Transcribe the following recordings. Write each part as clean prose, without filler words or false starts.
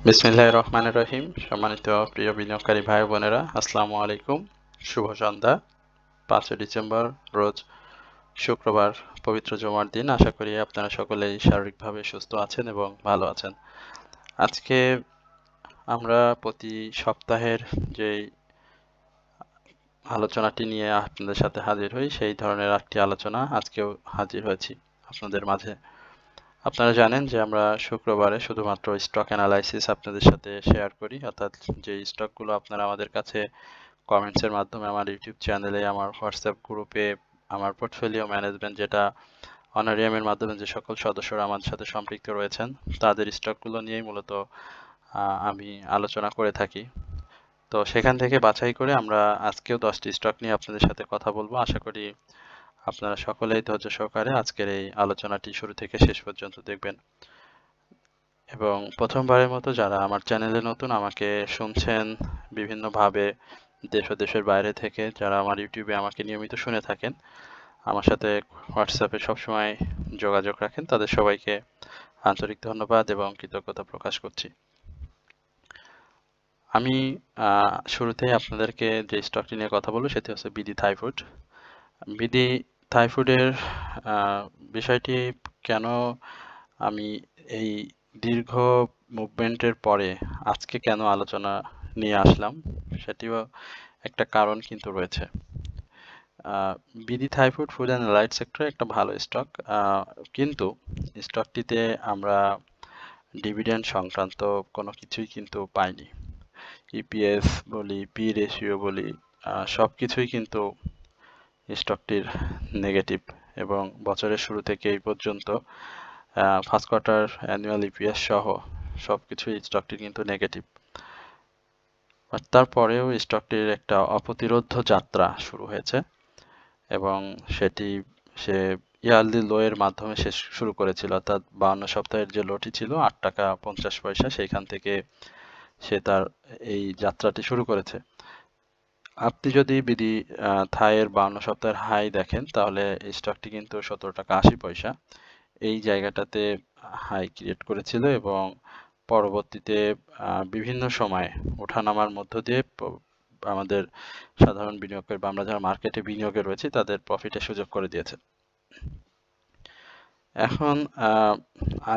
বিসমিল্লাহির রহমানির রহিম। সম্মানিত প্রিয় বিনিয়োগকারী ভাই বোনেরা, আসসালামু আলাইকুম। শুভ সন্ধ্যা। 5 ডিসেম্বর রোজ শুক্রবার, পবিত্র জুমার দিন। আশা করি আপনারা সকলেই শারীরিকভাবে সুস্থ আছেন এবং ভালো আছেন। আজকে আমরা প্রতি সপ্তাহের যেই আলোচনাটি নিয়ে আপনাদের সাথে হাজির হই, সেই ধরনের একটি আলোচনা আজকেও হাজির হয়েছি আপনাদের মাঝে। আপনারা জানেন যে আমরা শুক্রবারে শুধুমাত্র স্টক অ্যানালাইসিস আপনাদের সাথে শেয়ার করি, অর্থাৎ যে স্টকগুলো আপনারা আমাদের কাছে কমেন্টসের মাধ্যমে আমার ইউটিউব চ্যানেলে, আমার হোয়াটসঅ্যাপ গ্রুপে, আমার পোর্টফোলিও ম্যানেজমেন্ট যেটা অনারিয়ামের মাধ্যমে যে সকল সদস্যরা আমাদের সাথে সম্পৃক্ত রয়েছেন তাদের স্টকগুলো নিয়েই মূলত আমি আলোচনা করে থাকি। তো সেখান থেকে বাছাই করে আমরা আজকেও 10টি স্টক নিয়ে আপনাদের সাথে কথা বলবো। আশা করি আপনারা সকলেই ধৈর্য সহকারে আজকের এই আলোচনাটি শুরু থেকে শেষ পর্যন্ত দেখবেন। এবং প্রথমবারের মতো যারা আমার চ্যানেলে নতুন, আমাকে শুনছেন বিভিন্নভাবে দেশ ও দেশের বাইরে থেকে, যারা আমার ইউটিউবে আমাকে নিয়মিত শুনে থাকেন, আমার সাথে হোয়াটসঅ্যাপে সবসময় যোগাযোগ রাখেন, তাদের সবাইকে আন্তরিক ধন্যবাদ এবং কৃতজ্ঞতা প্রকাশ করছি। আমি শুরুতেই আপনাদেরকে যে স্টকটি নিয়ে কথা বলবো সেটি হচ্ছে বিডি থাইফুড। বিডি থাইফুডের বিষয়টি কেন আমি এই দীর্ঘ মুভমেন্টের পরে আজকে কেন আলোচনা নিয়ে আসলাম, সেটিও একটা কারণ কিন্তু রয়েছে। BD Thai food food and light সেক্টরে একটা ভালো স্টক, কিন্তু স্টকটিতে আমরা ডিভিডেন্ড সংক্রান্ত কোনো কিছুই কিন্তু পাইনি। ইপিএস বলি, পি রেশিও বলি, সব কিছুই কিন্তু স্টকটির নেগেটিভ, এবং বছরের শুরু থেকে এই পর্যন্ত ফার্স্ট কোয়ার্টার অ্যানুয়াল ইপিএস সহ সবকিছুই স্টকটির কিন্তু নেগেটিভ। তারপরেও স্টকটির একটা অপ্রতিরোধ্য যাত্রা শুরু হয়েছে এবং সেটি সে ইয়ারলি লো এর মাধ্যমে শেষ শুরু করেছিল, অর্থাৎ 52 সপ্তাহের যে লোটি ছিল 8 টাকা 50 পয়সা, সেইখান থেকে সে তার এই যাত্রাটি শুরু করেছে। আপনি যদি বিডি থাইয়ের 52 সপ্তাহের হাই দেখেন তাহলে স্টকটি কিন্তু 17 টাকা 80 পয়সা এই জায়গাটাতে হাই ক্রিয়েট করেছিল এবং পরবর্তীতে বিভিন্ন সময় ওঠানামার মধ্য দিয়ে আমাদের সাধারণ বিনিয়োগের বা আমরা যারা মার্কেটে বিনিয়োগে রয়েছে তাদের প্রফিটের সুযোগ করে দিয়েছে। এখন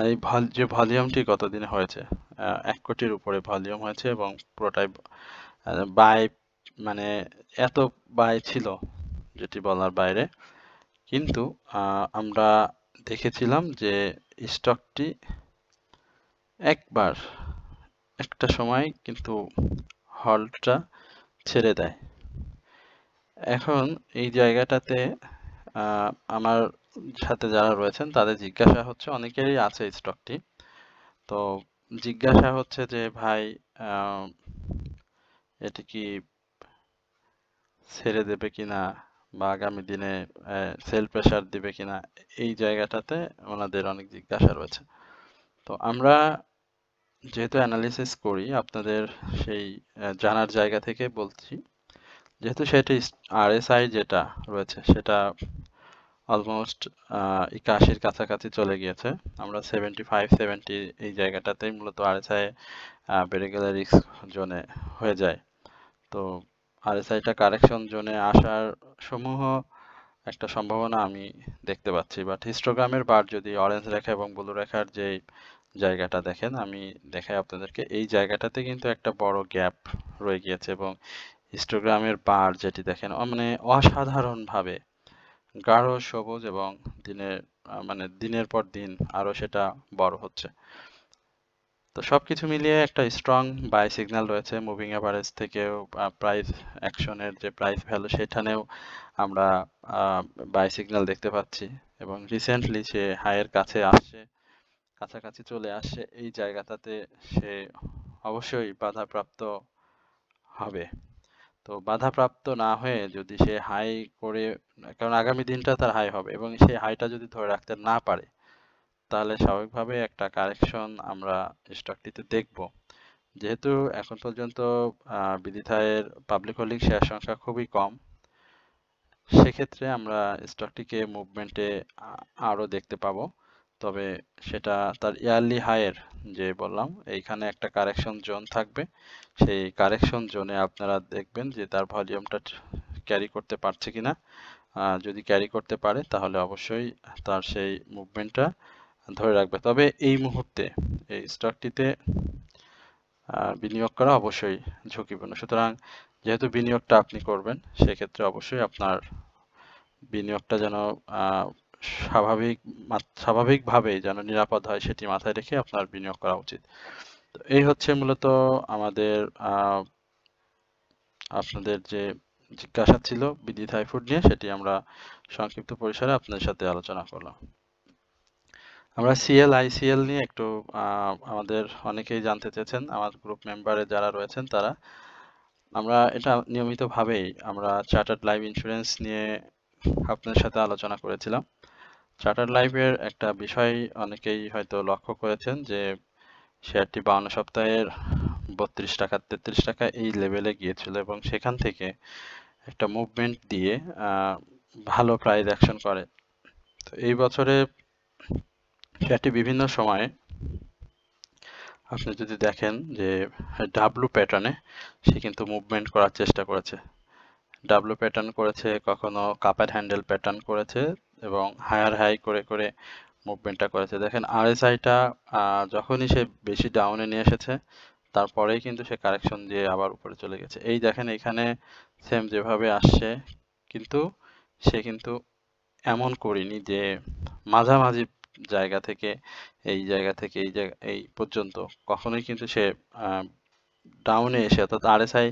এই যে ভলিউমটি গতদিনে হয়েছে, 1 কোটির উপরে ভলিউম হয়েছে এবং পুরোটাই বাই, মানে এত বাই ছিল যেটি বলার বাইরে। কিন্তু আমরা দেখেছিলাম যে স্টকটি একবার একটা সময় কিন্তু হল্টটা ছেড়ে দেয়। এখন এই জায়গাটাতে আমার সাথে যারা রয়েছেন তাদের জিজ্ঞাসা হচ্ছে, অনেকেরই আছে স্টকটি, তো জিজ্ঞাসা হচ্ছে যে ভাই এটি কি ছেড়ে দেবে কিনা বা আগামী দিনে সেল প্রেসার দিবে কিনা, এই জায়গাটাতে ওনাদের অনেক জিজ্ঞাসা রয়েছে। তো আমরা যেহেতু অ্যানালিসিস করি আপনাদের সেই জানার জায়গা থেকে বলছি, যেহেতু সেটি আরএসআই যেটা রয়েছে সেটা অলমোস্ট 81-র কাছাকাছি চলে গিয়েছে। আমরা 75-70 এই জায়গাটাতেই মূলত আরএসআই বেড়ে গেলে রিস্ক জোনে হয়ে যায়। তো আরএসআইটা কারেকশন জোনে আসার সমূহ একটা সম্ভাবনা আমি দেখতে পাচ্ছি, বাট হিস্টোগ্রামের বার যদি অরেঞ্জ রেখা এবং ব্লু রেখার যে জায়গাটা দেখেন, আমি দেখাই আপনাদেরকে, এই জায়গাটাতে কিন্তু একটা বড় গ্যাপ রয়ে গিয়েছে এবং হিস্টোগ্রামের বার যেটি দেখেন মানে অসাধারণভাবে গাঢ় সবুজ এবং দিনের মানে দিনের পর দিন আরো সেটা বড় হচ্ছে। তো সবকিছু মিলিয়ে একটা স্ট্রং বাই সিগন্যাল রয়েছে। মুভিং এভারেজ থেকেও প্রাইস অ্যাকশনের যে প্রাইস ভ্যালু সেখানেও আমরা বাই সিগন্যাল দেখতে পাচ্ছি এবং রিসেন্টলি সে হাইয়ের কাছে আসছে, কাছাকাছি চলে আসছে। এই জায়গাটাতে সে অবশ্যই বাধাপ্রাপ্ত হবে। তো বাধাপ্রাপ্ত না হয়ে যদি সে হাই করে, কারণ আগামী দিনটা তার হাই হবে এবং সেই হাইটা যদি ধরে রাখতে না পারে তাহলে স্বাভাবিকভাবে একটা কারেকশন আমরা স্টকটিতে দেখব। যেহেতু এখন পর্যন্ত বিডি থাইয়ের পাবলিক হোল্ডিং শেয়ার সংখ্যা খুবই কম, সেক্ষেত্রে আমরা স্টকটিকে মুভমেন্টে আরো দেখতে পাবো। তবে সেটা তার ইয়ারলি হাইয়ের যে বললাম এইখানে একটা কারেকশন জোন থাকবে, সেই কারেকশন জোনে আপনারা দেখবেন যে তার ভলিউমটা ক্যারি করতে পারছে কিনা। যদি ক্যারি করতে পারে তাহলে অবশ্যই তার সেই মুভমেন্টটা ধরে রাখবে। তবে এই মুহূর্তে এই স্টকটিতে বিনিয়োগ করা অবশ্যই ঝুঁকিপূর্ণ। সুতরাং যেহেতু বিনিয়োগটা আপনি করবেন, সেক্ষেত্রে অবশ্যই আপনার বিনিয়োগটা যেন স্বাভাবিকভাবে যেন নিরাপদ হয় সেটি মাথায় রেখে আপনার বিনিয়োগ করা উচিত। তো এই হচ্ছে মূলত আমাদের আপনাদের যে জিজ্ঞাসা ছিল বিডি থাই ফুড নিয়ে, সেটি আমরা সংক্ষিপ্ত পরিসরে আপনাদের সাথে আলোচনা করলাম। আমরা সিএল আইসিএল নিয়ে একটু আমাদের অনেকেই জানতে চেয়েছেন, আমার গ্রুপ মেম্বারে যারা রয়েছেন তারা। আমরা এটা নিয়মিতভাবেই আমরা চার্টার্ড লাইফ ইন্স্যুরেন্স নিয়ে আপনাদের সাথে আলোচনা করেছিলাম। চার্টার্ড লাইফের একটা বিষয় অনেকেই হয়তো লক্ষ্য করেছেন যে শেয়ারটি 52 সপ্তাহের 32 টাকা 33 টাকা এই লেভেলে গিয়েছিল এবং সেখান থেকে একটা মুভমেন্ট দিয়ে ভালো প্রাইস অ্যাকশন করে। তো এই বছরে শেয়ারটি বিভিন্ন সময়ে আপনি যদি দেখেন যে ডাব্লু প্যাটার্নে সে কিন্তু মুভমেন্ট করার চেষ্টা করেছে। ডাব্লু প্যাটার্ন করেছে, কখনো কাপের হ্যান্ডেল প্যাটার্ন করেছে এবং হায়ার হাই করে করে মুভমেন্টটা করেছে। দেখেন আরএসআইটা যখনই সে বেশি ডাউনে নিয়ে এসেছে তারপরেই কিন্তু সে কারেকশন দিয়ে আবার উপরে চলে গেছে। এই দেখেন এখানে সেম যেভাবে আসছে, কিন্তু সে কিন্তু এমন করিনি যে মাঝামাঝি জায়গা থেকে এই জায়গা থেকে এই পর্যন্ত কখনোই কিন্তু সে ডাউনে এসে, অর্থাৎ আরএসআই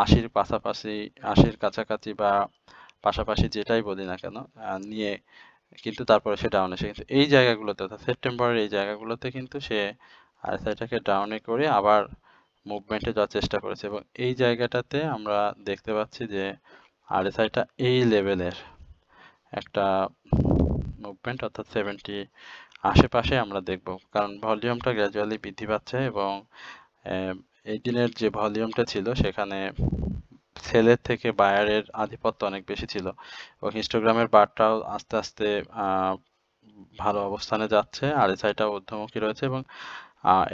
80-র পাশাপাশি 80-র কাছাকাছি বা পাশাপাশি যেটাই বলি না কেন নিয়ে কিন্তু তারপরে সে ডাউনে এসে, কিন্তু এই জায়গাগুলোতে অর্থাৎ সেপ্টেম্বরের এই জায়গাগুলোতে কিন্তু সে আরএসআইটাকে ডাউনে করে আবার মুভমেন্টে যাওয়ার চেষ্টা করেছে এবং এই জায়গাটাতে আমরা দেখতে পাচ্ছি যে আরএসআইটা এই লেভেলের একটা মুভমেন্ট অর্থাৎ 70 আশেপাশে আমরা দেখব, কারণ ভলিউমটা গ্র্যাজুয়ালি বৃদ্ধি পাচ্ছে এবং এই দিনের যে ভলিউমটা ছিল সেখানে সেলের থেকে বায়ারের আধিপত্য অনেক বেশি ছিল এবং হিস্টোগ্রামের বারটাও আস্তে আস্তে ভালো অবস্থানে যাচ্ছে, আরএসআইটাও ঊর্ধ্বমুখী রয়েছে এবং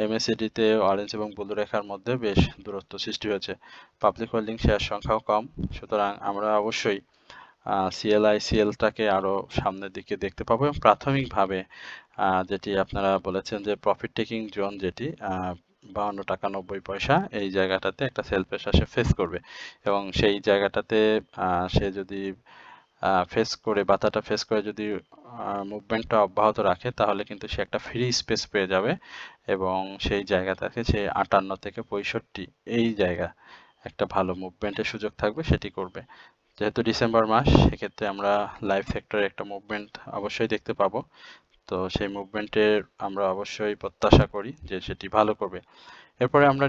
এমএসিডিতে অরেঞ্জ এবং ব্লু রেখার মধ্যে বেশ দূরত্ব সৃষ্টি হয়েছে। পাবলিক হোল্ডিং শেয়ার সংখ্যাও কম, সুতরাং আমরা অবশ্যই সিএলআইসিএলটাকে আরো সামনের দিকে দেখতে পাবো এবং প্রাথমিকভাবে যেটি আপনারা বলেছেন যে প্রফিট টেকিং জোন, যেটি 52 টাকা 90 পয়সা, এই জায়গাটাতে একটা সেল প্রেসার সে ফেস করবে এবং সেই জায়গাটাতে সে যদি বাতাটা ফেস করে যদি মুভমেন্টটা অব্যাহত রাখে তাহলে কিন্তু সে একটা ফ্রি স্পেস পেয়ে যাবে এবং সেই জায়গাটাকে সে 58 থেকে 65 এই জায়গা একটা ভালো মুভমেন্টের সুযোগ থাকবে, সেটি করবে। যেহেতু ডিসেম্বর মাস, সেক্ষেত্রে আমরা লাইভ সেক্টরে একটা মুভমেন্ট অবশ্যই দেখতে পাবো। তো সেই মুভমেন্টের আমরা অবশ্যই প্রত্যাশা করি যে সেটি ভালো করবে। এরপরে আমরা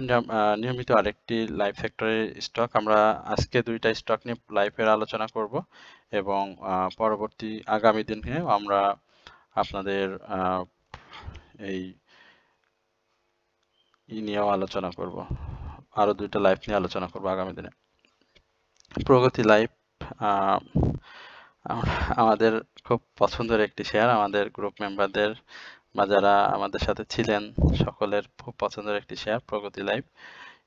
নিয়মিত আরেকটি লাইভ সেক্টরের স্টক, আমরা আজকে দুইটা স্টক নিয়ে লাইভের আলোচনা করব এবং পরবর্তী আগামী দিনে আমরা আপনাদের এই নিয়েও আলোচনা করব, আরো দুইটা লাইভ নিয়ে আলোচনা করব আগামী দিনে। প্রগতি লাইভ আমাদের খুব পছন্দের একটি শেয়ার, আমাদের গ্রুপ মেম্বারদের বা যারা আমাদের সাথে ছিলেন সকলের খুব পছন্দের একটি শেয়ার প্রগতি লাইফ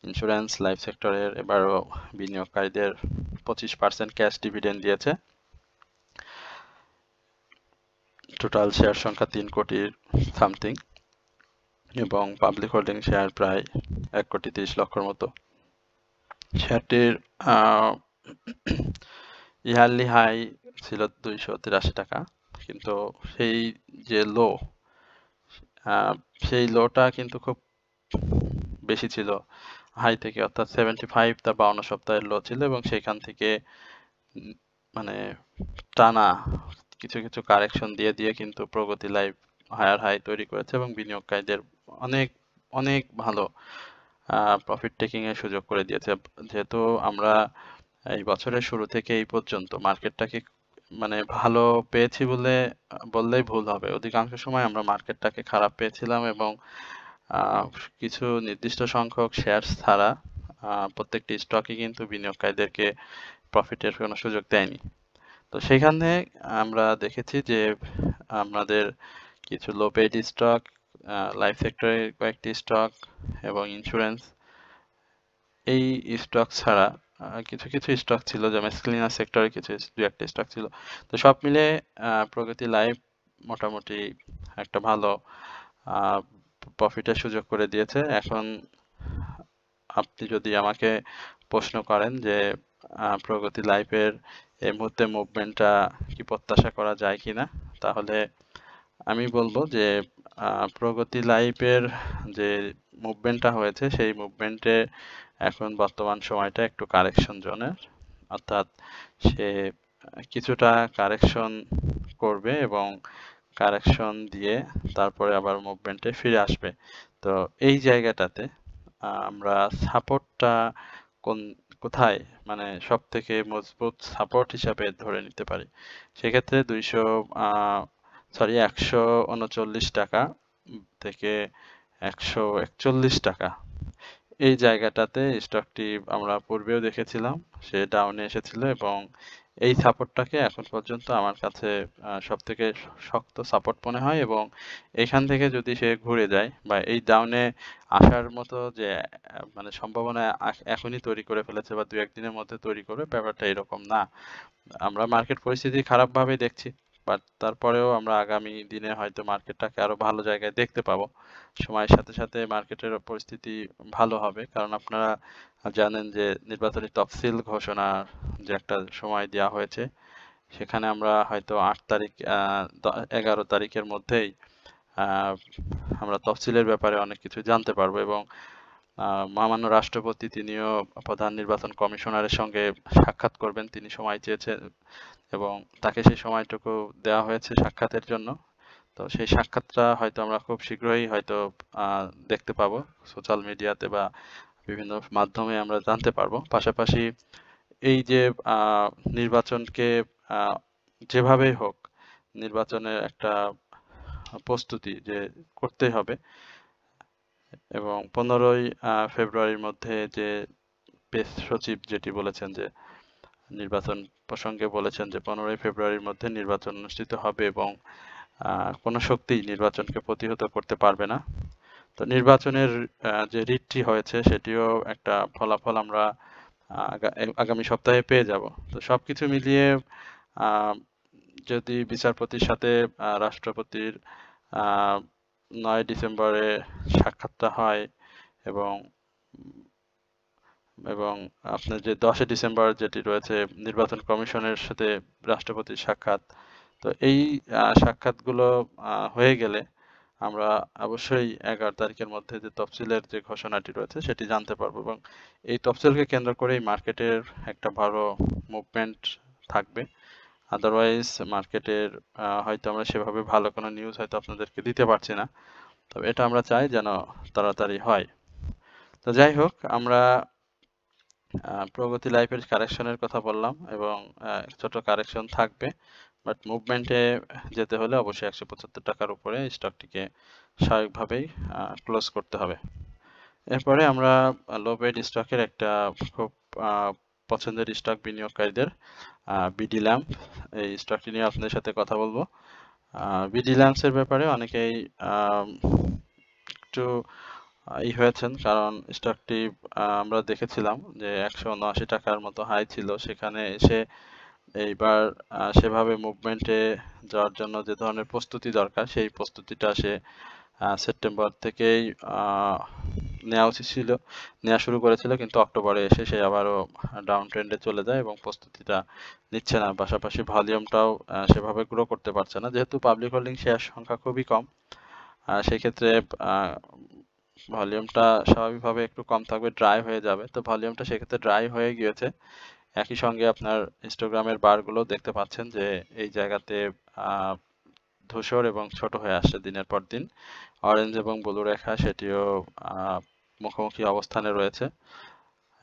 ইন্স্যুরেন্স লাইফ সেক্টরের। এবারও বিনিয়োগকারীদের 25% ক্যাশ ডিভিডেন্ড দিয়েছে। টোটাল শেয়ার সংখ্যা 3 কোটির সামথিং এবং পাবলিক হোল্ডিং শেয়ার প্রায় 1,30,00,000 মতো। শেয়ারটির ইয়ারলি হাই ছিল 283 টাকা, কিন্তু সেই যে সেই লোটা কিন্তু খুব বেশি ছিল হাই থেকে, অর্থাৎ 75 তা 52 সপ্তাহের লো ছিল এবং সেখান থেকে মানে টানা কিছু কিছু কারেকশন দিয়ে দিয়ে কিন্তু প্রগতি লাইফ হায়ার হাই তৈরি করেছে এবং বিনিয়োগকারীদের অনেক অনেক ভালো প্রফিট টেকিং এর সুযোগ করে দিয়েছে। যেহেতু আমরা এই বছরের শুরু থেকে এই পর্যন্ত মার্কেটটাকে মানে ভালো পেয়েছি বললেই ভুল হবে, অধিকাংশ সময় আমরা মার্কেটটাকে খারাপ পেয়েছিলাম এবং কিছু নির্দিষ্ট সংখ্যক শেয়ার ছাড়া প্রত্যেকটি স্টকই কিন্তু বিনিয়োগকারীদেরকে প্রফিটের কোনো সুযোগ দেয়নি। তো সেখানে আমরা দেখেছি যে আমাদের কিছু লো পেইড স্টক, লাইফ সেক্টরের কয়েকটি স্টক এবং ইন্স্যুরেন্স। এই স্টক ছাড়া কিছু কিছু স্টক ছিল, যেমন ক্লিনার সেক্টরে কিছু দু একটা স্টক ছিল। তো সব মিলে প্রগতি লাইফ মোটামুটি একটা ভালো প্রফিটের সুযোগ করে দিয়েছে। এখন আপনি যদি আমাকে প্রশ্ন করেন যে প্রগতি লাইফের এই মুহূর্তে মুভমেন্টটা কি প্রত্যাশা করা যায় কিনা, তাহলে আমি বলবো যে প্রগতি লাইফের যে মুভমেন্টটা হয়েছে সেই মুভমেন্টে এখন বর্তমান সময়টা একটু কারেকশন জোনের, অর্থাৎ সে কিছুটা কারেকশন করবে এবং কারেকশন দিয়ে তারপরে আবার মুভমেন্টে ফিরে আসবে। তো এই জায়গাটাতে আমরা সাপোর্টটা কোথায় মানে সব থেকে মজবুত সাপোর্ট হিসাবে ধরে নিতে পারি, সেক্ষেত্রে 139 টাকা থেকে 141 টাকা, এই জায়গাটাতে স্টকটি আমরা পূর্বেও দেখেছিলাম সে ডাউনে এসেছিল এবং এই সাপোর্টটাকে এখন পর্যন্ত আমার কাছে সব থেকে শক্ত সাপোর্ট মনে হয়। এবং এখান থেকে যদি সে ঘুরে যায় বা এই ডাউনে আসার মতো যে মানে সম্ভাবনা এখনই তৈরি করে ফেলেছে বা দু একদিনের মধ্যে তৈরি করবে, ব্যাপারটা এরকম না। আমরা মার্কেট পরিস্থিতি খারাপভাবে দেখছি, বাট তারপরেও আমরা আগামী দিনে হয়তো মার্কেটটাকে আরো ভালো জায়গায় দেখতে পাবো। সময়ের সাথে সাথে মার্কেটের পরিস্থিতি ভালো হবে, কারণ আপনারা জানেন যে নির্বাচনী তফসিল ঘোষণার যে একটা সময় দেওয়া হয়েছে, সেখানে আমরা হয়তো 8 তারিখ 11 তারিখের মধ্যেই আমরা তফসিলের ব্যাপারে অনেক কিছু জানতে পারবো এবং মহামান্য রাষ্ট্রপতি তিনিও প্রধান নির্বাচন কমিশনারের সঙ্গে সাক্ষাৎ করবেন, তিনি সময় চেয়েছেন এবং তাকে সেই সময়টুকু দেওয়া হয়েছে সাক্ষাতের জন্য। তো সেই সাক্ষাৎটা হয়তো আমরা খুব শীঘ্রই হয়তো দেখতে পাবো সোশ্যাল মিডিয়াতে বা বিভিন্ন মাধ্যমে আমরা জানতে পারবো। পাশাপাশি এই যে নির্বাচনকে যেভাবেই হোক নির্বাচনের একটা প্রস্তুতি যে করতে হবে এবং 15ই ফেব্রুয়ারির মধ্যে যে প্রেস সচিব যেটি বলেছেন যে নির্বাচন প্রসঙ্গে বলেছেন যে 15ই ফেব্রুয়ারির মধ্যে নির্বাচন অনুষ্ঠিত হবে এবং কোনো শক্তিই নির্বাচনকে প্রতিহত করতে পারবে না। তো নির্বাচনের যে রিটটি হয়েছে সেটিও একটা ফলাফল আমরা আগামী সপ্তাহে পেয়ে যাব। তো সবকিছু মিলিয়ে যদি বিচারপতির সাথে রাষ্ট্রপতির 9 ডিসেম্বরে সাক্ষাৎটা হয় এবং এবং আপনার যে 10 ডিসেম্বর যেটি রয়েছে নির্বাচন কমিশনের সাথে রাষ্ট্রপতির সাক্ষাৎ, তো এই সাক্ষাৎগুলো হয়ে গেলে আমরা অবশ্যই 11 তারিখের মধ্যে যে তফসিলের যে ঘোষণাটি রয়েছে সেটি জানতে পারবো এবং এই তফসিলকে কেন্দ্র করেই মার্কেটের একটা ভালো মুভমেন্ট থাকবে। আদারওয়াইজ মার্কেটের হয়তো আমরা সেভাবে ভালো কোনো নিউজ হয়তো আপনাদেরকে দিতে পারছি না, তবে এটা আমরা চাই যেন তাড়াতাড়ি হয়। তো যাই হোক, আমরা প্রগতি লাইফের কারেকশনের কথা বললাম এবং ছোট কারেকশন থাকবে, বাট মুভমেন্টে যেতে হলে অবশ্যই 175 টাকার উপরে স্টকটিকে স্বাভাবিকভাবেই ক্লোজ করতে হবে। এরপরে আমরা লো পেইড স্টকের একটা খুব পছন্দের স্টক বিনিয়োগকারীদের বিডি ল্যাম্প, এই স্টকটি নিয়ে আপনাদের সাথে কথা বলবো। বিডি ল্যাম্পসের ব্যাপারে অনেকেই একটু হয়েছেন, কারণ স্টকটি আমরা দেখেছিলাম যে 179 টাকার মতো হাই ছিল, সেখানে এসে এইবার সেভাবে মুভমেন্টে যাওয়ার জন্য যে ধরনের প্রস্তুতি দরকার সেই প্রস্তুতিটা সে সেপ্টেম্বর থেকেই নেওয়া উচিত ছিল, নেওয়া শুরু করেছিল, কিন্তু অক্টোবরে এসে সে আবারও ডাউন ট্রেন্ডে চলে যায় এবং প্রস্তুতিটা নিচ্ছে না। পাশাপাশি ভলিউমটাও সেভাবে গ্রো করতে পারছে না, যেহেতু পাবলিক হোল্ডিং শেয়ার সংখ্যা খুবই কম, সেই ক্ষেত্রে ভলিউমটা স্বাভাবিকভাবে একটু কম থাকবে, ড্রাই হয়ে যাবে। তো ভলিউমটা সেক্ষেত্রে ড্রাই হয়ে গিয়েছে। একই সঙ্গে আপনার হিস্টোগ্রামের বারগুলো দেখতে পাচ্ছেন যে এই জায়গাতে ধূসর এবং ছোট হয়ে আসছে দিনের পর দিন। অরেঞ্জ এবং ব্লু রেখা সেটিও মুখোমুখি অবস্থানে রয়েছে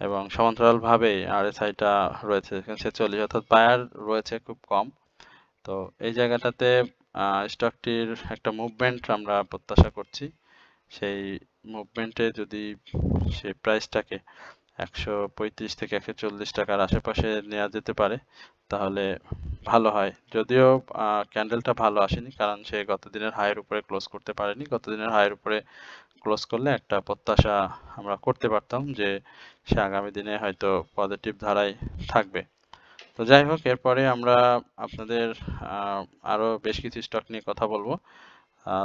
এবং সমান্তরালভাবে আরএসআইটা রয়েছে 46, অর্থাৎ বায়ার রয়েছে খুব কম। তো এই জায়গাটাতে স্টকটির একটা মুভমেন্ট আমরা প্রত্যাশা করছি। সেই মুভমেন্টে যদি সেই প্রাইসটাকে 135 থেকে 140 টাকার আশেপাশে নেওয়া যেতে পারে, তাহলে ভালো হয়। যদিও ক্যান্ডেলটা ভালো আসেনি, কারণ সে গত দিনের হাইয়ের উপরে ক্লোজ করতে পারেনি। গত দিনের হাইয়ের উপরে ক্লোজ করলে একটা প্রত্যাশা আমরা করতে পারতাম যে সে আগামী দিনে হয়তো পজিটিভ ধারায় থাকবে। তো যাই হোক, এরপরে আমরা আপনাদের আরো বেশ কিছু স্টক নিয়ে কথা বলবো।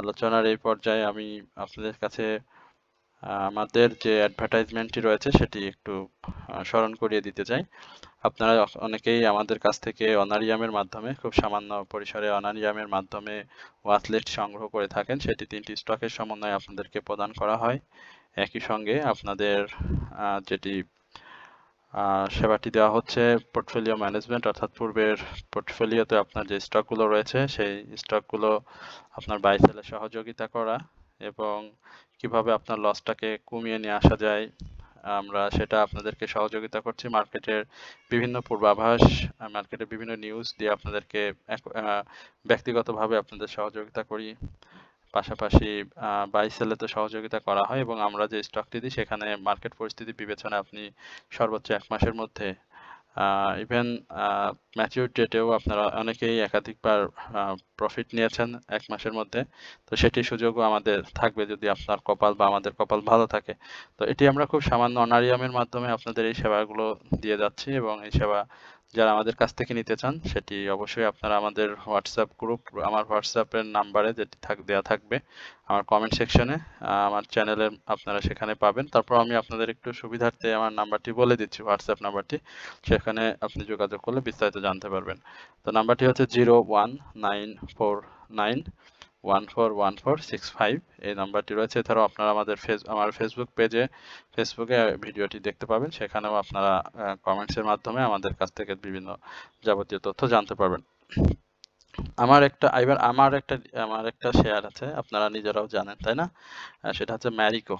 আলোচনার এই পর্যায়ে আমি আপনাদের কাছে আমাদের যে অ্যাডভার্টাইজমেন্টটি রয়েছে সেটি একটু স্মরণ করিয়ে দিতে চাই। আপনারা অনেকেই আমাদের কাছ থেকে অনারিয়ামের মাধ্যমে, খুব সামান্য পরিসরে অনারিয়ামের মাধ্যমে ওয়াচ লিস্ট সংগ্রহ করে থাকেন। সেটি 3টি স্টকের সমন্বয়ে আপনাদেরকে প্রদান করা হয়। একই সঙ্গে আপনাদের যেটি সেবাটি দেওয়া হচ্ছে পোর্টফোলিও ম্যানেজমেন্ট, অর্থাৎ পূর্বের পোর্টফোলিওতে আপনার যে স্টকগুলো রয়েছে সেই স্টকগুলো আপনার বাই সেলে সহযোগিতা করা এবং কিভাবে আপনার লসটাকে কমিয়ে নিয়ে আসা যায় আমরা সেটা আপনাদেরকে সহযোগিতা করছি। মার্কেটের বিভিন্ন পূর্বাভাস, মার্কেটের বিভিন্ন নিউজ দিয়ে আপনাদেরকে ব্যক্তিগতভাবে আপনাদের সহযোগিতা করি। পাশাপাশি বাই সেলে তো সহযোগিতা করা হয় এবং আমরা যে স্টকটি দিই সেখানে মার্কেট পরিস্থিতি বিবেচনায় আপনি সর্বোচ্চ 1 মাসের মধ্যে ইভেন ম্যাচিউর ডেটেও আপনারা অনেকেই একাধিকবার প্রফিট নিয়েছেন 1 মাসের মধ্যে। তো সেটির সুযোগও আমাদের থাকবে যদি আপনার কপাল বা আমাদের কপাল ভালো থাকে। তো এটি আমরা খুব সামান্য অনারিয়ামের মাধ্যমে আপনাদের এই সেবাগুলো দিয়ে যাচ্ছি এবং এই সেবা যারা আমাদের কাছ থেকে নিতে চান সেটি অবশ্যই আপনারা আমাদের হোয়াটসঅ্যাপ গ্রুপ, আমার হোয়াটসঅ্যাপের নাম্বারে যেটি দেওয়া থাকবে আমার কমেন্ট সেকশনে, আমার চ্যানেলে আপনারা সেখানে পাবেন। তারপর আমি আপনাদের একটু সুবিধার্থে আমার নাম্বারটি বলে দিচ্ছি, হোয়াটসঅ্যাপ নাম্বারটি। সেখানে আপনি যোগাযোগ করলে বিস্তারিত জানতে পারবেন। তো নাম্বারটি হচ্ছে 01941414165। এই নাম্বারটি রয়েছে। এছাড়াও আপনারা আমার ফেসবুক পেজে, ফেসবুকে ভিডিওটি দেখতে পাবেন। সেখানেও আপনারা কমেন্টসের মাধ্যমে আমাদের কাছ থেকে বিভিন্ন যাবতীয় তথ্য জানতে পারবেন। আমার একটা শেয়ার আছে, আপনারা নিজেরাও জানেন তাই না? সেটা হচ্ছে ম্যারিকো।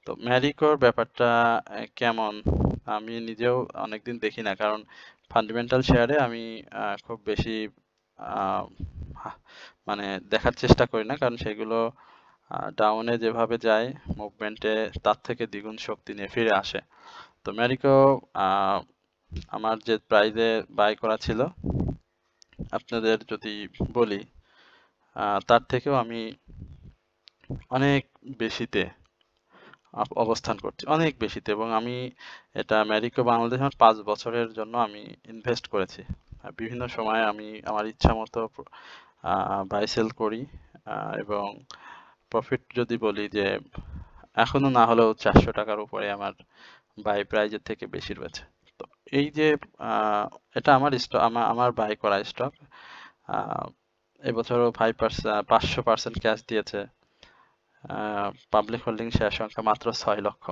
তো ম্যারিকোর ব্যাপারটা কেমন আমি নিজেও অনেকদিন দেখি না, কারণ ফান্ডামেন্টাল শেয়ারে আমি খুব বেশি মানে দেখার চেষ্টা করি না, কারণ সেগুলো ডাউনে যেভাবে যায় মুভমেন্টে তার থেকে দ্বিগুণ শক্তি নিয়ে ফিরে আসে। তো ম্যারিকো আমার যে প্রাইজে বাই করা ছিল আপনাদের যদি বলি, তার থেকেও আমি অনেক বেশিতে অবস্থান করছি, অনেক বেশিতে। এবং আমি এটা ম্যারিকো বাংলাদেশ 5 বছরের জন্য আমি ইনভেস্ট করেছি। বিভিন্ন সময় আমি আমার ইচ্ছা মতো বাই সেল করি এবং প্রফিট যদি বলি যে এখনো না হলেও 400 টাকার উপরে আমার বাই প্রাইজের থেকে বেশি রয়েছে। তো এই যে এটা আমার স্টক, আমার বাই করা স্টক এবছরও 500% ক্যাশ দিয়েছে। পাবলিক হোল্ডিং শেয়ার সংখ্যা মাত্র 6 লক্ষ।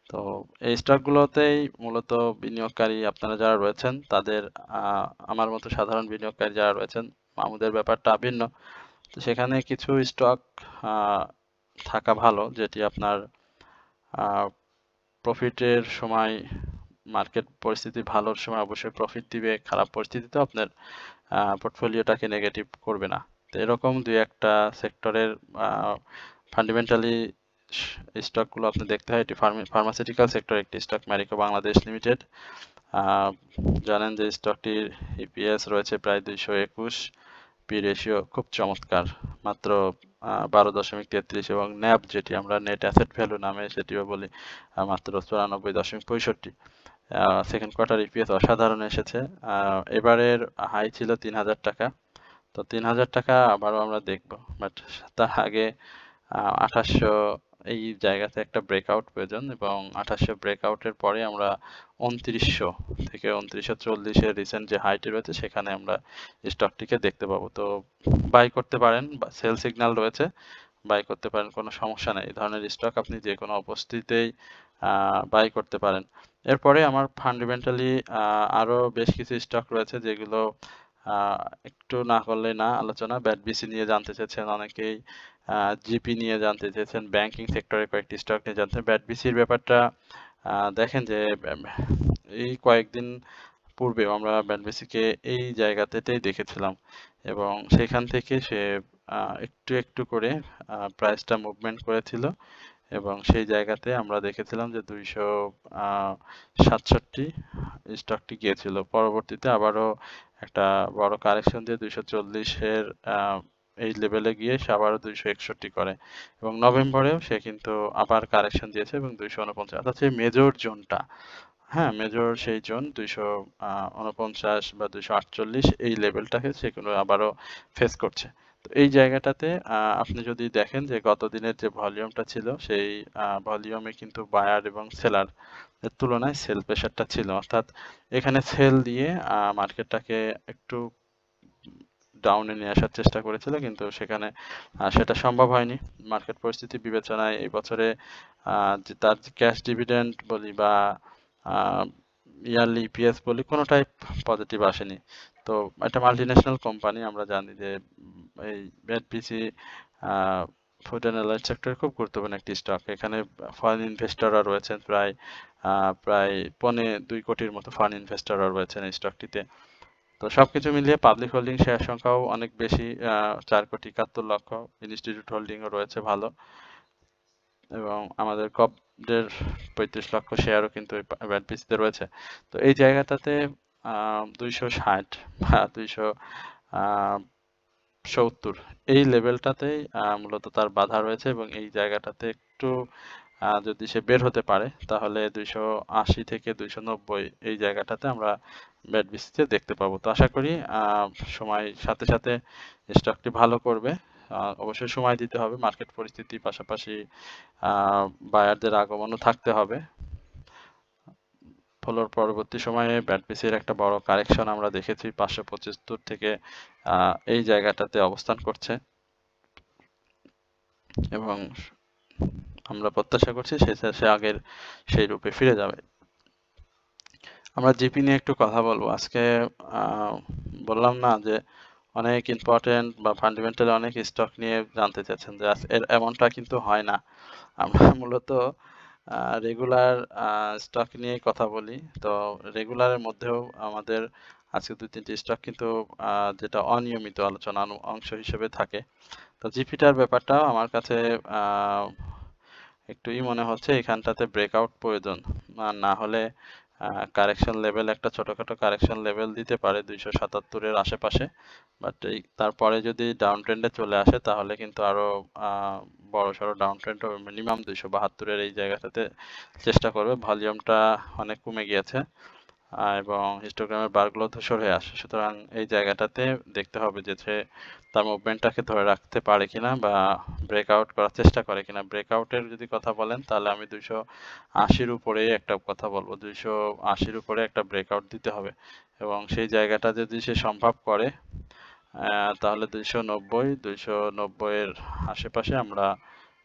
তো এই স্টকগুলোতেই মূলত বিনিয়োগকারী আপনারা যারা রয়েছেন তাদের আমার মতো সাধারণ বিনিয়োগকারী যারা রয়েছেন আমাদের ব্যাপারটা ভিন্ন। তো সেখানে কিছু স্টক থাকা ভালো যেটি আপনার প্রফিটের সময়, মার্কেট পরিস্থিতি ভালোর সময় অবশ্যই প্রফিট দিবে, খারাপ পরিস্থিতিতে আপনার পোর্টফোলিওটাকে নেগেটিভ করবে না। তো এরকম দুই একটা সেক্টরের ফান্ডামেন্টালি স্টকগুলো আপনি দেখতে হয়। এটি ফার্মাসিউটিক্যাল সেক্টর একটি স্টক, ম্যারিকো বাংলাদেশ লিমিটেড। জানেন যে স্টকটির ইপিএস রয়েছে প্রায় 221, পি রেশিও খুব চমৎকার, মাত্র 12.33 এবং ন্যাব যেটি আমরা নেট অ্যাসেট ভ্যালু নামে সেটিও বলি মাত্র 94.65। সেকেন্ড কোয়ার্টার ইপিএস অসাধারণ এসেছে। এবারের হাই ছিল 3000 টাকা। তো 3000 টাকা আবারও আমরা দেখব, বাট তার আগে 2800 এই জায়গাতে একটা ব্রেকআউট প্রয়োজন এবং 2800 ব্রেকআউটের পরে আমরা 2900 থেকে 2940 এর রিসেন্ট যে হাইটি রয়েছে সেখানে আমরা স্টকটিকে দেখতে পাবো। তো বাই করতে পারেন, সেল সিগন্যাল রয়েছে, বাই করতে পারেন, কোনো সমস্যা নেই। এই ধরনের স্টক আপনি যে কোনো অবস্থাতেই বাই করতে পারেন। এরপরে আমার ফান্ডামেন্টালি আরো বেশ কিছু স্টক রয়েছে যেগুলো একটু না করলে না আলোচনা। ব্যাডবিসি নিয়ে জানতে চেয়েছেন অনেকেই, জিপি নিয়ে জানতে চেয়েছেন, ব্যাংকিং সেক্টরের কয়েকটি স্টক নিয়ে জানতে। ব্যাডবিসির ব্যাপারটা দেখেন যে এই কয়েকদিন পূর্বেও আমরা ব্যাডবিসিকে এই জায়গাতেই দেখেছিলাম এবং সেখান থেকে সে একটু একটু করে প্রাইসটা মুভমেন্ট করেছিল এবং সেই জায়গাতে আমরা দেখেছিলাম যে 267 স্টকটি গিয়েছিল। পরবর্তীতে আবারও একটা বড় কারেকশন দিয়ে 240-এর এই লেভেলে গিয়ে সে আবারও 261 করে, এবং নভেম্বরেও সে কিন্তু আবার কারেকশন দিয়েছে এবং 249, অর্থাৎ সেই মেজর জোনটা, হ্যাঁ মেজর সেই জোন 249 বা 248 এই লেভেলটাকে সে কিন্তু আবারও ফেস করছে। তো এই জায়গাটাতে আপনি যদি দেখেন যে গত দিনের যে ভলিউমটা ছিল সেই ভলিউমে কিন্তু বায়ার এবং সেলার এর তুলনায় সেল প্রেশারটা ছিল, অর্থাৎ এখানে সেল দিয়ে মার্কেটটাকে একটু ডাউনে নিয়ে আসার চেষ্টা করেছিল, কিন্তু সেখানে সেটা সম্ভব হয়নি। মার্কেট পরিস্থিতি বিবেচনায় এই বছরে যে তার ক্যাশ ডিভিডেন্ড বলি বা ইয়ারলি ইপিএস বলি, কোনোটাই পজিটিভ আসেনি। তো একটা মাল্টিন্যাশনাল কোম্পানি, আমরা জানি যে এই বিএনপিসি ফুড অ্যান্ড অ্যালাইড সেক্টরে খুব গুরুত্বপূর্ণ একটি স্টক। এখানে ফরেন ইনভেস্টররা রয়েছেন প্রায় 2.25 কোটির মতো ফরেন ইনভেস্টররা রয়েছেন এই স্টকটিতে। তো সবকিছু মিলিয়ে পাবলিক হোল্ডিং শেয়ার সংখ্যাও অনেক বেশি, 4,71,00,000। ইনস্টিটিউট হোল্ডিংও রয়েছে ভালো, এবং আমাদের কপদের 35 লক্ষ শেয়ারও কিন্তু বিএনপিসিতে রয়েছে। তো এই জায়গাটাতে 260 বা 270 এই লেভেলটাতেই মূলত তার বাধা রয়েছে, এবং এই জায়গাটাতে একটু যদি সে বের হতে পারে তাহলে 280 থেকে 290 এই জায়গাটাতে আমরা বিএনপিসিতে দেখতে পাবো। তো আশা করি সময় সাথে সাথে স্টকটি ভালো করবে। অবশ্যই সময় দিতে হবে, মার্কেট পরিস্থিতি পাশাপাশি বায়ারদের আগমনও থাকতে হবে। ফলোর পরবর্তী সময়ে বিএনপিসির একটা বড় কারেকশন আমরা দেখেছি, 575 থেকে এই জায়গাটাতে অবস্থান করছে, এবং আমরা প্রত্যাশা করছি সে আগের সেই রূপে ফিরে যাবে। আমরা জিপি নিয়ে একটু কথা বলবো আজকে। বললাম না যে অনেক ইম্পর্টেন্ট বা ফান্ডামেন্টাল অনেক স্টক নিয়ে জানতে চাচ্ছেন, যে এমনটা কিন্তু হয় না। আমরা মূলত রেগুলার স্টক নিয়ে কথা বলি। তো রেগুলারের মধ্যেও আমাদের আজকে 2-3টি স্টক কিন্তু যেটা অনিয়মিত আলোচনা অংশ হিসেবে থাকে। তো জিপিটার ব্যাপারটাও আমার কাছে একটুই মনে হচ্ছে এখানটাতে ব্রেকআউট প্রয়োজন, না হলে কারেকশন লেভেল, একটা ছোটখাটো কারেকশন লেভেল দিতে পারে 277-এর আশেপাশে, বাট তারপরে যদি ডাউন ট্রেন্ডে চলে আসে তাহলে কিন্তু আরো বড়সড় ডাউন ট্রেন্ড হবে। মিনিমাম 272-এর এই জায়গাটাতে চেষ্টা করবে। ভলিউমটা অনেক কমে গিয়েছে, এবং হিস্টোগ্রামের বারগুলো ধূসর হয়ে আসে, সুতরাং এই জায়গাটাতে দেখতে হবে যে সে তার মুভমেন্টটাকে ধরে রাখতে পারে কিনা বা ব্রেকআউট করার চেষ্টা করে কিনা। ব্রেকআউটের যদি কথা বলেন তাহলে আমি 280-র উপরে একটা কথা বলবো, 280-র উপরে একটা ব্রেকআউট দিতে হবে, এবং সেই জায়গাটা যদি সে সম্ভব করে তাহলে 290-290-এর আশেপাশে আমরা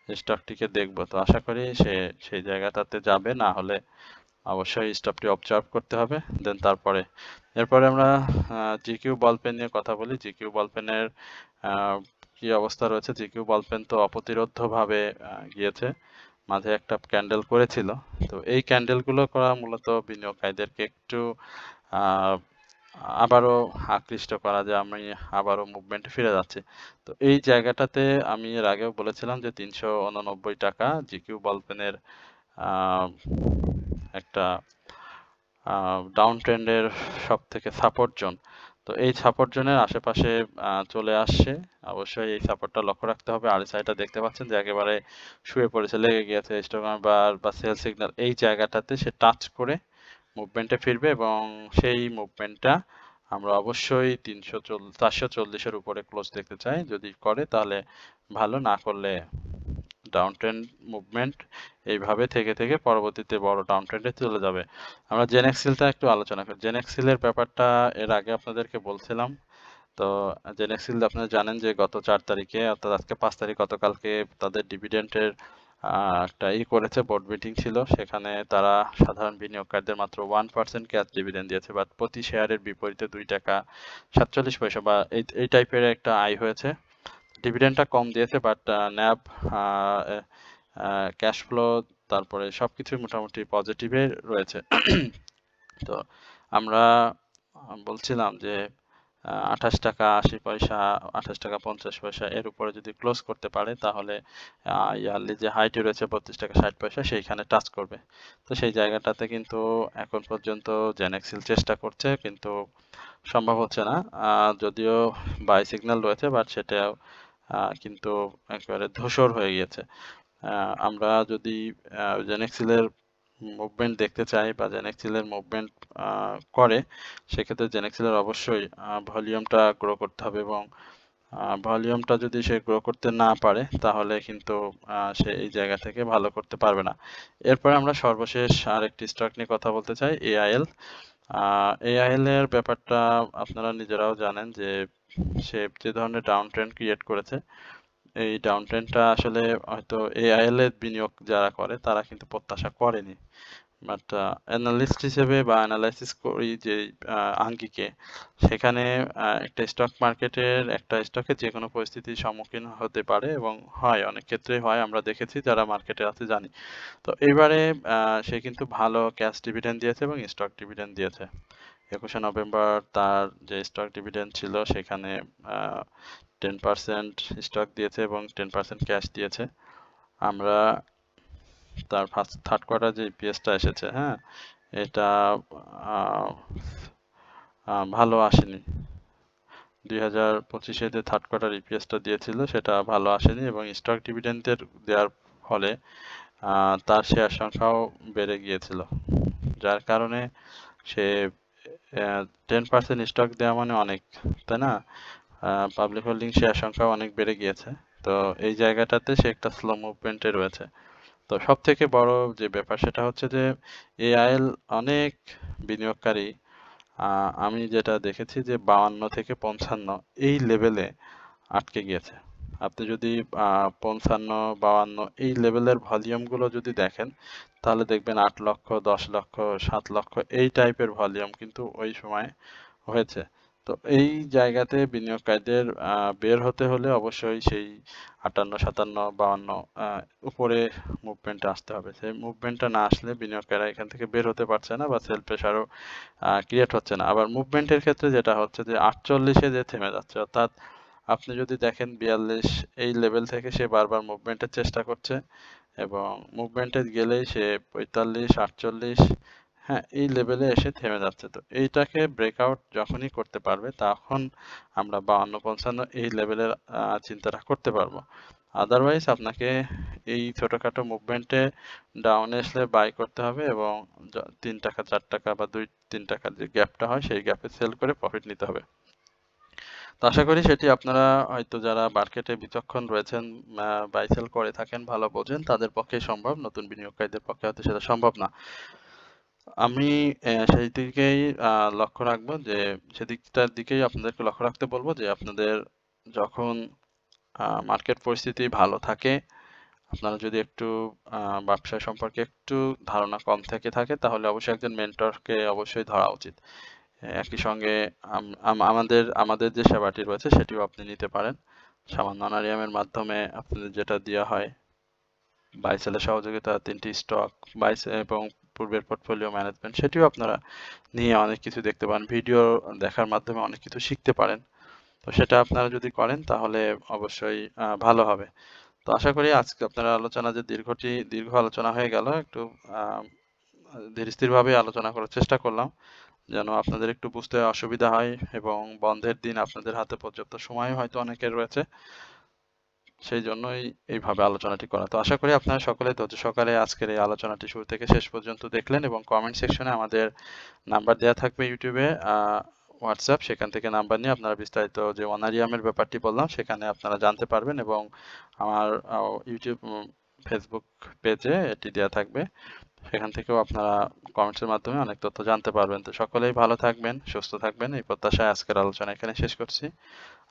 স্টকটিকে দেখবো। তো আশা করি সে সেই জায়গাটাতে যাবে, না হলে অবশ্যই স্টপটি অবজার্ভ করতে হবে। দেন এরপরে আমরা জিকিউ বল পেন নিয়ে কথা বলি। জিকিউ বল পেনের কি অবস্থা রয়েছে? জিকিউ বল পেন তো অপ্রতিরোধ্যভাবে গিয়েছে, মাঝে একটা ক্যান্ডেল করেছিল। তো এই ক্যান্ডেলগুলো করা মূলত বিনিয়োগকারীদেরকে একটু আবারও আকৃষ্ট করা, যে আমি আবারও মুভমেন্টে ফিরে যাচ্ছি। তো এই জায়গাটাতে আমি এর আগেও বলেছিলাম যে 389 টাকা জিকিউ বল পেনের একটা ডাউন ট্রেন্ডের সব থেকে সাপোর্ট জোন। তো এই সাপোর্ট জোনের আশেপাশে চলে আসছে, অবশ্যই এই সাপোর্টটা লক্ষ্য রাখতে হবে। আরএসআইটা দেখতে পাচ্ছেন যে একেবারে শুয়ে পড়েছে, লেগে গিয়েছে। হিস্টোগ্রাম বার বা সেল সিগন্যাল এই জায়গাটাতে সে টাচ করে মুভমেন্টে ফিরবে, এবং সেই মুভমেন্টটা আমরা অবশ্যই 440-এর উপরে ক্লোজ দেখতে চাই। যদি করে তাহলে ভালো, না করলে ডাউন ট্রেন্ড মুভমেন্ট এইভাবে থেকে থেকে পরবর্তীতে বড় ডাউন ট্রেন্ডে চলে যাবে। আমরা জেনেক্সিলটা একটু আলোচনা করি। জেনেক্সিলের ব্যাপারটা এর আগে আপনাদেরকে বলছিলাম। তো জেনেক্সিল আপনারা জানেন যে গত 4 তারিখে, অর্থাৎ আজকে 5 তারিখ, গতকালকে তাদের ডিভিডেন্ডের একটা করেছে, বোর্ড মিটিং ছিল। সেখানে তারা সাধারণ বিনিয়োগকারীদের মাত্র 1% ক্যাশ ডিভিডেন্ড দিয়েছে, বাট প্রতি শেয়ারের বিপরীতে 2 টাকা 47 পয়সা বা এই টাইপের একটা আয় হয়েছে। ডিভিডেন্ডটা কম দিয়েছে, বাট ন্যাব ক্যাশ ফ্লো তারপরে সবকিছুই মোটামুটি পজিটিভে রয়েছে। তো আমরা বলছিলাম যে 28 টাকা 80 পয়সা, 28 টাকা 50 পয়সা এর উপরে যদি ক্লোজ করতে পারে তাহলে ইয়ারলি যে হাইটি রয়েছে 32 টাকা 60 পয়সা সেইখানে টাচ করবে। তো সেই জায়গাটাতে কিন্তু এখন পর্যন্ত জেনেক্সিল চেষ্টা করছে, কিন্তু সম্ভব হচ্ছে না। যদিও বাই সিগন্যাল রয়েছে, বাট সেটাও কিন্তু একেবারে ধূসর হয়ে গিয়েছে। আমরা যদি জেনেক্সিলের মুভমেন্ট দেখতে চাই বা জেনেক্সিলের মুভমেন্ট করে, সেক্ষেত্রে জেনেক্সিলের অবশ্যই ভলিউমটা গ্রো করতে হবে, এবং ভলিউমটা যদি সে গ্রো করতে না পারে তাহলে কিন্তু সে এই জায়গা থেকে ভালো করতে পারবে না। এরপরে আমরা সর্বশেষ আরেকটি স্টক নিয়ে কথা বলতে চাই, এআইএল। এআইএল এর ব্যাপারটা আপনারা নিজেরাও জানেন যে সে যে ধরনের ডাউন ট্রেন্ড ক্রিয়েট করেছে, এই ডাউন ট্রেন্ডটা আসলে হয়তো এআইএল এর বিনিয়োগ যারা করে তারা কিন্তু প্রত্যাশা করেনি। বাট অ্যানালিস্ট হিসেবে বা অ্যানালাইসিস করি যে আঙ্গিকে, সেখানে একটা স্টক মার্কেটের একটা স্টকে যে কোনো পরিস্থিতির সম্মুখীন হতে পারে, এবং হয়, অনেক ক্ষেত্রেই হয়, আমরা দেখেছি যারা মার্কেটে আছে জানি। তো এবারে সে কিন্তু ভালো ক্যাশ ডিভিডেন্ড দিয়েছে এবং স্টক ডিভিডেন্ড দিয়েছে। 21শে নভেম্বর তার যে স্টক ডিভিডেন্ড ছিল সেখানে 10% স্টক দিয়েছে এবং 10% ক্যাশ দিয়েছে। আমরা তার থার্ড কোয়ার্টার যে ইপিএসটা এসেছে, হ্যাঁ, এটা ভালো আসেনি। 2025-এ যে থার্ড কোয়ার্টার ইপিএসটা দিয়েছিল সেটা ভালো আসেনি, এবং স্টক ডিভিডেন্ডের দেওয়ার ফলে তার শেয়ার সংখ্যাও বেড়ে গিয়েছিল, যার কারণে সে 10% স্টক দেওয়া মানে অনেক, তাই না? পাবলিক হোল্ডিং শেয়ার সংখ্যা অনেক বেড়ে গিয়েছে। তো এই জায়গাটাতে সে একটা স্লো মুভমেন্টে রয়েছে। তো সব থেকে বড় যে ব্যাপার সেটা হচ্ছে যে এআইএল অনেক বিনিয়োগকারী, আমি যেটা দেখেছি যে 52 থেকে 55 এই লেভেলে আটকে গিয়েছে। আপনি যদি 55, 52 এই লেভেলের ভলিউমগুলো যদি দেখেন, তাহলে দেখবেন 8 লক্ষ, 10 লক্ষ, 7 লক্ষ এই টাইপের ভলিউম কিন্তু ওই সময় হয়েছে। তো এই জায়গাতে বিনিয়োগকারীদের বের হতে হলে অবশ্যই সেই 58, 57, 52 উপরে মুভমেন্টে আসতে হবে। সেই মুভমেন্টটা না আসলে বিনিয়োগকারীরা এখান থেকে বের হতে পারছে না, বা সেল প্রেশারও ক্রিয়েট হচ্ছে না। আবার মুভমেন্টের ক্ষেত্রে যেটা হচ্ছে যে 48-এ যে থেমে যাচ্ছে, অর্থাৎ আপনি যদি দেখেন 42 এই লেভেল থেকে সে বারবার মুভমেন্টের চেষ্টা করছে, এবং মুভমেন্টে গেলেই সে 45, 48, হ্যাঁ, এই লেভেলে এসে থেমে যাচ্ছে। তো এইটাকে ব্রেকআউট যখনই করতে পারবে তখন আমরা 52, 55 এই লেভেলের চিন্তাটা করতে পারবো। আদারওয়াইজ আপনাকে এই ছোটখাটো মুভমেন্টে ডাউনে আসলে বাই করতে হবে, এবং 3 টাকা 4 টাকা বা 2-3 টাকার যে গ্যাপটা হয় সেই গ্যাপে সেল করে প্রফিট নিতে হবে। তো আশা করি সেটি আপনারা হয়তো যারা মার্কেটে বিচক্ষণ রয়েছেন, বাই সেল করে থাকেন, ভালো বোঝেন, তাদের পক্ষেই সম্ভব, নতুন বিনিয়োগকারীদের পক্ষে হয়তো সেটা সম্ভব না। আমি সেই দিকেই লক্ষ্য রাখবো, যে সেদিকটার দিকেই আপনাদেরকে লক্ষ্য রাখতে বলবো, যে আপনাদের যখন মার্কেট পরিস্থিতি ভালো থাকে, আপনারা যদি একটু ব্যবসা সম্পর্কে একটু ধারণা কম থেকে থাকে, তাহলে অবশ্যই একজন মেন্টরকে অবশ্যই ধরা উচিত। একই সঙ্গে আমাদের যে সেবাটি রয়েছে সেটিও আপনি নিতে পারেন। সামান্য অনারিয়ামের মাধ্যমে আপনাদের যেটা দেওয়া হয়, বাই সেলের সহযোগিতা, 3টি স্টক বাই এবং পূর্বের পোর্টফোলিও ম্যানেজমেন্ট, সেটিও আপনারা নিয়ে অনেক কিছু দেখতে পারেন, ভিডিও দেখার মাধ্যমে অনেক কিছু শিখতে পারেন। তো সেটা আপনারা যদি করেন তাহলে অবশ্যই ভালো হবে। তো আশা করি আজকে আপনারা আলোচনা যে দীর্ঘ আলোচনা হয়ে গেল, একটু ধীর স্থিরভাবে আলোচনা করার চেষ্টা করলাম, যেন আপনাদের একটু বুঝতে অসুবিধা হয়, এবং বন্ধের দিন আপনাদের হাতে পর্যাপ্ত সময় হয়তো অনেকের রয়েছে, সেই জন্যই এইভাবে আলোচনাটি করা। তো আশা করি আপনারা সকলে ধৈর্য সহকারে আজকের এই আলোচনাটি শুরু থেকে শেষ পর্যন্ত দেখলেন, এবং কমেন্ট সেকশনে আমাদের নাম্বার দেওয়া থাকবে ইউটিউবে, হোয়াটসঅ্যাপ, সেখান থেকে নাম্বার নিয়ে আপনারা বিস্তারিত যে অনারিয়ামের ব্যাপারটি বললাম সেখানে আপনারা জানতে পারবেন, এবং আমার ইউটিউব, ফেসবুক পেজে এটি দেওয়া থাকবে, সেখান থেকেও আপনারা কমেন্টসের মাধ্যমে অনেক তথ্য জানতে পারবেন। তো সকলেই ভালো থাকবেন, সুস্থ থাকবেন, এই প্রত্যাশায় আজকের আলোচনা এখানে শেষ করছি।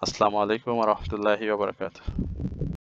আসসালামু আলাইকুম ওয়া রাহমাতুল্লাহি ওয়া বারাকাতুহু।